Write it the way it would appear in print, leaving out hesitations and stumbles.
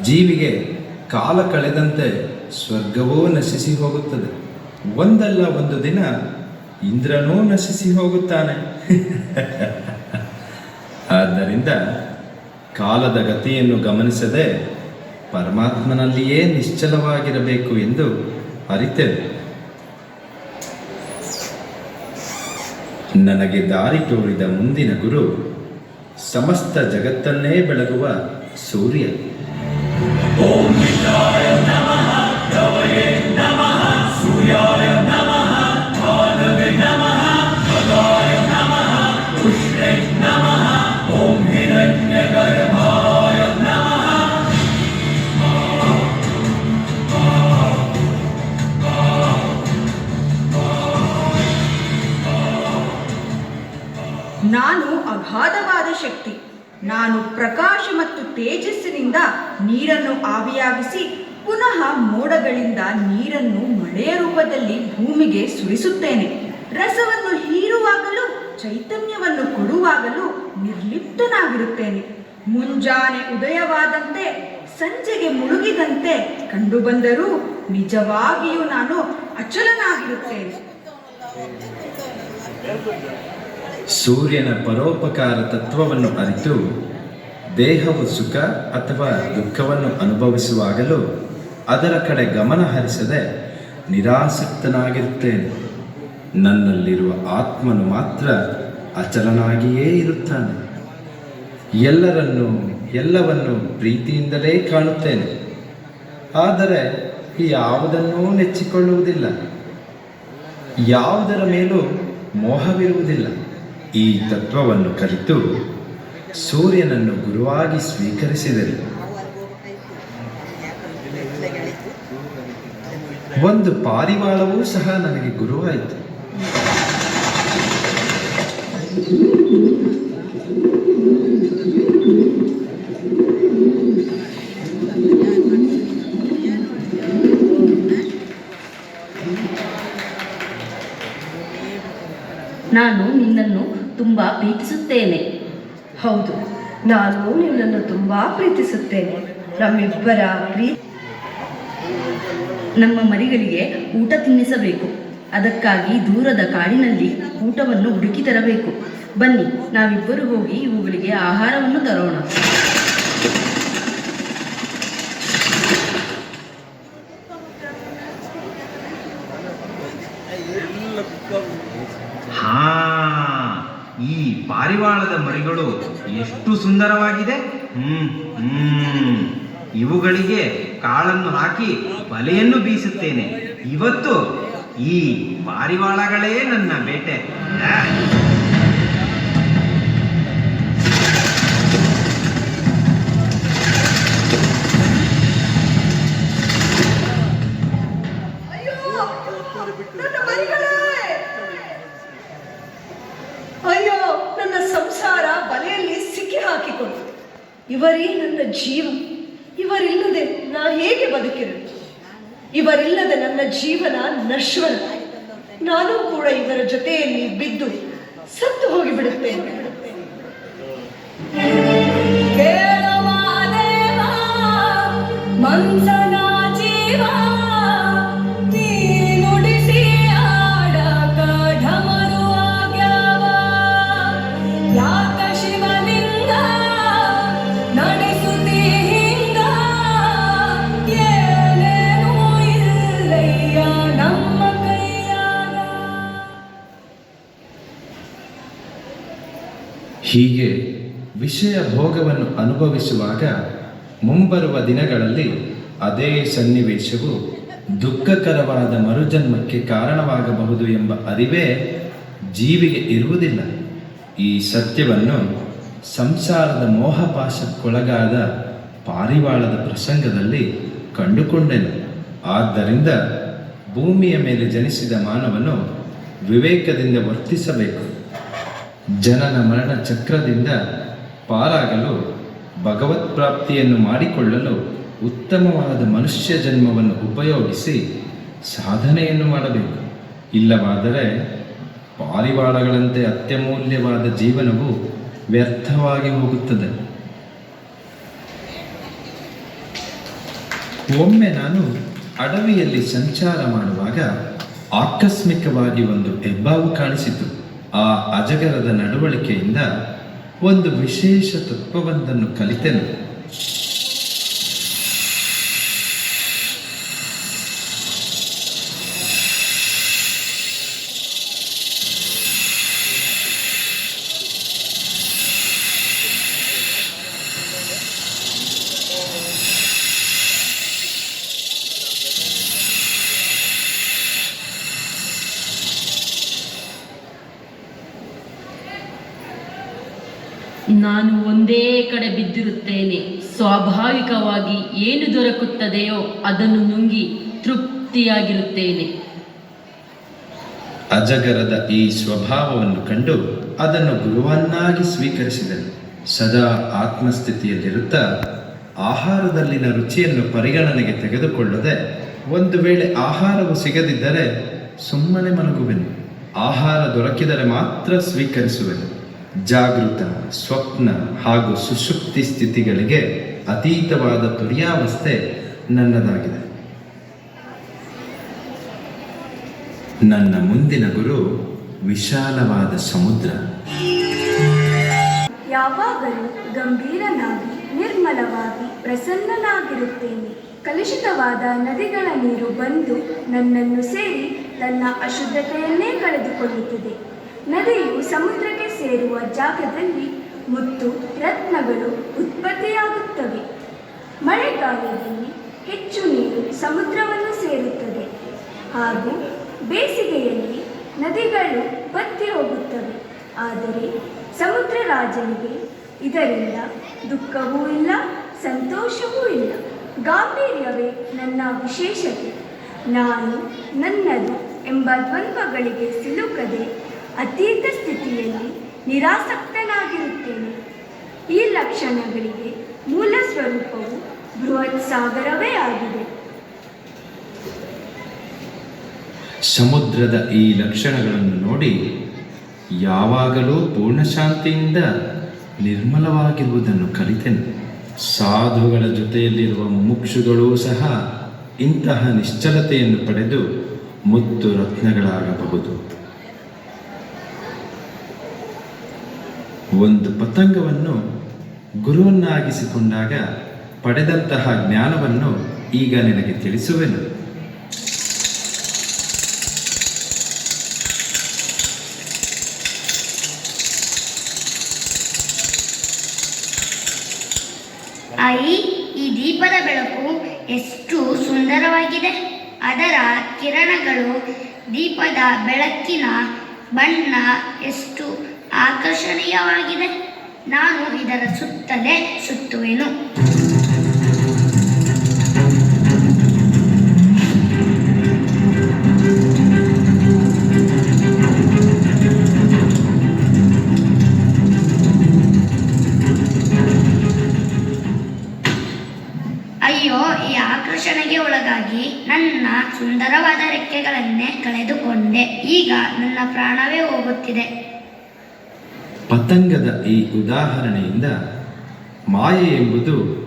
ಜೀವಿಗೆ ಕಾಲ ಕಳೆದಂತೆ ಸ್ವರ್ಗವೂ ನಶಿಸಿ ಹೋಗುತ್ತದೆ. ಒಂದಲ್ಲ ಒಂದು ದಿನ ಇಂದ್ರನೂ ನಶಿಸಿ ಹೋಗುತ್ತಾನೆ. ಆದ್ದರಿಂದ ಕಾಲದ ಗತಿಯನ್ನು ಗಮನಿಸದೆ ಪರಮಾತ್ಮನಲ್ಲಿಯೇ ನಿಶ್ಚಲವಾಗಿರಬೇಕು ಎಂದು ಅರಿತೆವು. ನನಗೆ ದಾರಿ ತೋರಿದ ಮುಂದಿನ ಗುರು ಸಮಸ್ತ ಜಗತ್ತನ್ನೇ ಬೆಳಗುವ ಸೂರ್ಯ. ಓಂ ವಿಷ್ಣಾಯ ನಮಃ, ಗವಯೇ ನಮಃ, ಸೂರ್ಯಾಯ ನಮಃ, ಭಾನವೇ ನಮಃ, ಭಗಾಯ ನಮಃ, ಪುಷ್ಣೇ ನಮಃ, ಓಂ ಹಿರಣ್ಯಗರ್ಭಾಯ ನಮಃ. ನಾನು ಅಗಾಧವಾದ ಶಕ್ತಿ. ನಾನು ಪ್ರಕಾಶ ಮತ್ತು ತೇಜಸ್ಸಿನಿಂದ ನೀರನ್ನು ಆವಿಯಾಗಿಸಿ ಪುನಃ ಮೋಡಗಳಿಂದ ನೀರನ್ನು ಮಳೆಯ ರೂಪದಲ್ಲಿ ಭೂಮಿಗೆ ಸುರಿಸುತ್ತೇನೆ. ರಸವನ್ನು ಹೀರುವಾಗಲೂ ಚೈತನ್ಯವನ್ನು ಕೊಡುವಾಗಲೂ ನಿರ್ಲಿಪ್ತನಾಗಿರುತ್ತೇನೆ. ಮುಂಜಾನೆ ಉದಯವಾದಂತೆ ಸಂಜೆಗೆ ಮುಳುಗಿದಂತೆ ಕಂಡುಬಂದರೂ ನಿಜವಾಗಿಯೂ ನಾನು ಅಚಲನಾಗಿರುತ್ತೇನೆ. ಸೂರ್ಯನ ಪರೋಪಕಾರ ತತ್ವವನ್ನು ಅರಿತು ದೇಹವು ಸುಖ ಅಥವಾ ದುಃಖವನ್ನು ಅನುಭವಿಸುವಾಗಲೂ ಅದರ ಕಡೆ ಗಮನ ಹರಿಸದೆ ನಿರಾಸಕ್ತನಾಗಿರುತ್ತೇನೆ. ನನ್ನಲ್ಲಿರುವ ಆತ್ಮನು ಮಾತ್ರ ಅಚಲನಾಗಿಯೇ ಇರುತ್ತಾನೆ. ಎಲ್ಲವನ್ನೂ ಪ್ರೀತಿಯಿಂದಲೇ ಕಾಣುತ್ತೇನೆ. ಆದರೆ ಯಾವುದನ್ನೂ ನೆಚ್ಚಿಕೊಳ್ಳುವುದಿಲ್ಲ. ಯಾವುದರ ಮೇಲೂ ಮೋಹವಿರುವುದಿಲ್ಲ. ಈ ತತ್ವವನ್ನು ಕಲಿತು ಸೂರ್ಯನನ್ನು ಗುರುವಾಗಿ ಸ್ವೀಕರಿಸಿದರು. ಒಂದು ಪಾರಿವಾಳವೂ ಸಹ ನನಗೆ ಗುರುವಾಯಿತು. ನಾನು ನಿನ್ನನ್ನು ತುಂಬ ಪ್ರೀತಿಸುತ್ತೇನೆ. ಹೌದು, ನಾನು ನಿನ್ನನ್ನು ತುಂಬ ಪ್ರೀತಿಸುತ್ತೇನೆ. ನಮ್ಮಿಬ್ಬರ ನಮ್ಮ ಮರಿಗಳಿಗೆ ಊಟ ತಿನ್ನಿಸಬೇಕು. ಅದಕ್ಕಾಗಿ ದೂರದ ಕಾಡಿನಲ್ಲಿ ಊಟವನ್ನು ಹುಡುಕಿ ತರಬೇಕು. ಬನ್ನಿ, ನಾವಿಬ್ಬರು ಹೋಗಿ ಇವುಗಳಿಗೆ ಆಹಾರವನ್ನು ತರೋಣ. ಈ ಪಾರಿವಾಳದ ಮರಿಗಳು ಎಷ್ಟು ಸುಂದರವಾಗಿದೆ. ಇವುಗಳಿಗೆ ಕಾಳನ್ನು ಹಾಕಿ ಬಲೆಯನ್ನು ಬೀಸುತ್ತೇನೆ. ಇವತ್ತು ಈ ಪಾರಿವಾಳಗಳೇ ನನ್ನ ಬೇಟೆ. ಅಯ್ಯೋ, ನನ್ನ ಸಂಸಾರ ಬಲೆಯಲ್ಲಿ ಸಿಕ್ಕಿ ಹಾಕಿಕೊಂಡು, ಇವರೇ ನನ್ನ ಜೀವ. ಇವರಿಲ್ಲದೆ ನಾ ಹೇಗೆ ಬದುಕಿರು? ಇವರಿಲ್ಲದ ನನ್ನ ಜೀವನ ನಶ್ವರ. ನಾನು ಕೂಡ ಇವರ ಜೊತೆಯಲ್ಲಿ ಬಿದ್ದು ಸತ್ತು ಹೋಗಿಬಿಡುತ್ತೇನೆ. ಹೀಗೆ ವಿಷಯ ಭೋಗವನ್ನು ಅನುಭವಿಸುವಾಗ ಮುಂಬರುವ ದಿನಗಳಲ್ಲಿ ಅದೇ ಸನ್ನಿವೇಶವು ದುಃಖಕರವಾದ ಮರುಜನ್ಮಕ್ಕೆ ಕಾರಣವಾಗಬಹುದು ಎಂಬ ಅರಿವೇ ಜೀವಿಗೆ ಇರುವುದಿಲ್ಲ. ಈ ಸತ್ಯವನ್ನು ಸಂಸಾರದ ಮೋಹಪಾಶಕ್ಕೊಳಗಾದ ಪಾರಿವಾಳದ ಪ್ರಸಂಗದಲ್ಲಿ ಕಂಡುಕೊಂಡೆನು. ಆದ್ದರಿಂದ ಭೂಮಿಯ ಮೇಲೆ ಜನಿಸಿದ ಮಾನವನು ವಿವೇಕದಿಂದ ವರ್ತಿಸಬೇಕು. ಜನನ ಮರಣ ಚಕ್ರದಿಂದ ಪಾರಾಗಲು, ಭಗವತ್ ಪ್ರಾಪ್ತಿಯನ್ನು ಮಾಡಿಕೊಳ್ಳಲು ಉತ್ತಮವಾದ ಮನುಷ್ಯ ಜನ್ಮವನ್ನು ಉಪಯೋಗಿಸಿ ಸಾಧನೆಯನ್ನು ಮಾಡಬೇಕು. ಇಲ್ಲವಾದರೆ ಪಾರಿವಾಳಗಳಂತೆ ಅತ್ಯಮೂಲ್ಯವಾದ ಜೀವನವು ವ್ಯರ್ಥವಾಗಿ ಹೋಗುತ್ತದೆ. ಒಮ್ಮೆ ನಾನು ಅಡವಿಯಲ್ಲಿ ಸಂಚಾರ ಮಾಡುವಾಗ ಆಕಸ್ಮಿಕವಾಗಿ ಒಂದು ಹೆಬ್ಬಾವು ಕಾಣಿಸಿತು. ಆ ಅಜಗರದ ನಡವಳಿಕೆಯಿಂದ ಒಂದು ವಿಶೇಷ ತತ್ವವೊಂದನ್ನು ಕಲಿತೆನು. ನಾನು ಒಂದೇ ಕಡೆ ಬಿದ್ದಿರುತ್ತೇನೆ. ಸ್ವಾಭಾವಿಕವಾಗಿ ಏನು ದೊರಕುತ್ತದೆಯೋ ಅದನ್ನು ನುಂಗಿ ತೃಪ್ತಿಯಾಗಿರುತ್ತೇನೆ. ಅಜಗರದ ಈ ಸ್ವಭಾವವನ್ನು ಕಂಡು ಅದನ್ನು ಗುರುವನ್ನಾಗಿ ಸ್ವೀಕರಿಸಿದನು. ಸದಾ ಆತ್ಮಸ್ಥಿತಿಯಲ್ಲಿರುತ್ತಾ ಆಹಾರದಲ್ಲಿನ ರುಚಿಯನ್ನು ಪರಿಗಣನೆಗೆ ತೆಗೆದುಕೊಳ್ಳದೆ, ಒಂದು ವೇಳೆ ಆಹಾರವು ಸಿಗದಿದ್ದರೆ ಸುಮ್ಮನೆ ಮಲಗುವೆನು. ಆಹಾರ ದೊರಕಿದರೆ ಮಾತ್ರ ಸ್ವೀಕರಿಸುವೆನು. ಜಾಗೃತ, ಸ್ವಪ್ನ ಹಾಗೂ ಸುಷುಪ್ತಿ ಸ್ಥಿತಿಗಳಿಗೆ ಅತೀತವಾದ ತುರ್ಯಾವಸ್ಥೆ ನನ್ನದಾಗಿದೆ. ನನ್ನ ಮುಂದಿನ ಗುರು ವಿಶಾಲವಾದ ಸಮುದ್ರ. ಯಾವಾಗಲೂ ಗಂಭೀರನಾಗಿ ನಿರ್ಮಲವಾಗಿ ಪ್ರಸನ್ನನಾಗಿರುತ್ತೇನೆ. ಕಲುಷಿತವಾದ ನದಿಗಳ ನೀರು ಬಂದು ನನ್ನನ್ನು ಸೇರಿ ತನ್ನ ಅಶುದ್ಧತೆಯನ್ನೇ ಕಳೆದುಕೊಳ್ಳುತ್ತದೆ. ನದಿಯು ಸಮುದ್ರಕ್ಕೆ ಸೇರುವ ಜಾಗದಲ್ಲಿ ಮುತ್ತು ರತ್ನಗಳು ಉತ್ಪತ್ತಿಯಾಗುತ್ತವೆ. ಮಳೆಗಾಲದಲ್ಲಿ ಹೆಚ್ಚು ನೀರು ಸಮುದ್ರವನ್ನು ಸೇರುತ್ತದೆ ಹಾಗೂ ಬೇಸಿಗೆಯಲ್ಲಿ ನದಿಗಳು ಬತ್ತಿ ಹೋಗುತ್ತವೆ. ಆದರೆ ಸಮುದ್ರ ರಾಜನಿಗೆ ಇದರಿಂದ ದುಃಖವೂ ಇಲ್ಲ, ಸಂತೋಷವೂ ಇಲ್ಲ. ಗಾಂಭೀರ್ಯವೇ ನನ್ನ ವಿಶೇಷತೆ. ನಾನು ನನ್ನದು ಎಂಬ ದ್ವಂದ್ವಗಳಿಗೆ ಸಿಲುಕದೆ ಅತೀತ ಸ್ಥಿತಿಯಲ್ಲಿ ನಿರಾಸಕ್ತನಾಗಿರುತ್ತೇನೆ. ಈ ಲಕ್ಷಣಗಳಿಗೆ ಮೂಲ ಸ್ವರೂಪವು ಬೃಹತ್ ಸಾಗರವೇ ಆಗಿದೆ. ಸಮುದ್ರದ ಈ ಲಕ್ಷಣಗಳನ್ನು ನೋಡಿ ಯಾವಾಗಲೂ ಪೂರ್ಣ ಶಾಂತಿಯಿಂದ ನಿರ್ಮಲವಾಗಿರುವುದನ್ನು ಕಲಿತೆನು. ಸಾಧುಗಳ ಜೊತೆಯಲ್ಲಿರುವ ಮುಮುಕ್ಷುಗಳೂ ಸಹ ಇಂತಹ ನಿಶ್ಚಲತೆಯನ್ನು ಪಡೆದು ಮುತ್ತು ರತ್ನಗಳಾಗಬಹುದು. ಒಂದು ಪತಂಗವನ್ನು ಗುರುವನ್ನಾಗಿಸಿಕೊಂಡಾಗ ಪಡೆದಂತಹ ಜ್ಞಾನವನ್ನು ಈಗ ನಿನಗೆ ತಿಳಿಸುವೆನು. ಈ ದೀಪದ ಬೆಳಕು ಎಷ್ಟು ಸುಂದರವಾಗಿದೆ. ಅದರ ಕಿರಣಗಳು ದೀಪದ ಬೆಳಕಿನ ಬಣ್ಣ ಎಷ್ಟು ಆಕರ್ಷಣೀಯವಾಗಿದೆ. ನಾನು ಇದರ ಸುತ್ತಲೇ ಸುತ್ತುವೆನು. ಅಯ್ಯೋ, ಈ ಆಕರ್ಷಣೆಗೆ ಒಳಗಾಗಿ ನನ್ನ ಸುಂದರವಾದ ರೆಕ್ಕೆಗಳನ್ನೇ ಕಳೆದುಕೊಂಡೆ. ಈಗ ನನ್ನ ಪ್ರಾಣವೇ ಹೋಗುತ್ತಿದೆ. ಪತಂಗದ ಈ ಉದಾಹರಣೆಯಿಂದ ಮಾಯೆ ಎಂಬುದು